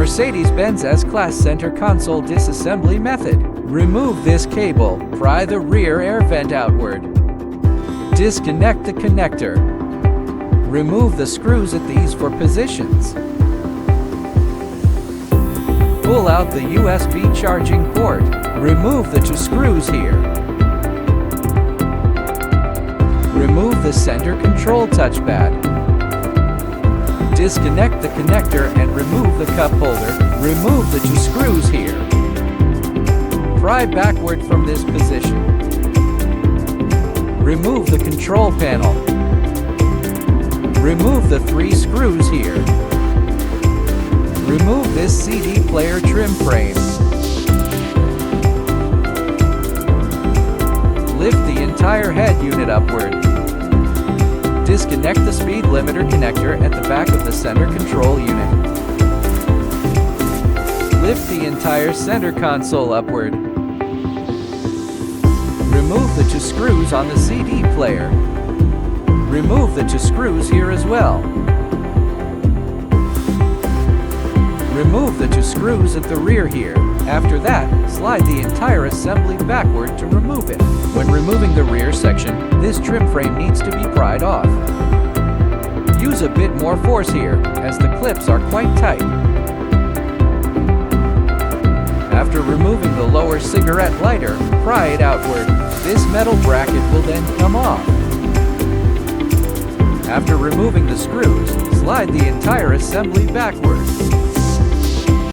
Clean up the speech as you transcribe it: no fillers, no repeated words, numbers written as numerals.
Mercedes-Benz S Class center console disassembly method. Remove this cable. Pry the rear air vent outward. Disconnect the connector. Remove the screws at these four positions. Pull out the USB charging port. Remove the two screws here. Remove the center control touchpad. Disconnect the connector and remove the cup holder. Remove the two screws here. Pry backward from this position. Remove the control panel. Remove the three screws here. Remove this CD player trim frame. Lift the entire head unit upward. Disconnect the speed limiter connector at the back of the center control unit. Lift the entire center console upward. Remove the two screws on the CD player. Remove the two screws here as well. Remove the two screws at the rear here. After that, slide the entire assembly backward to remove it. When removing the rear section, this trim frame needs to be pried off. Use a bit more force here, as the clips are quite tight. After removing the lower cigarette lighter, pry it outward. This metal bracket will then come off. After removing the screws, slide the entire assembly backward.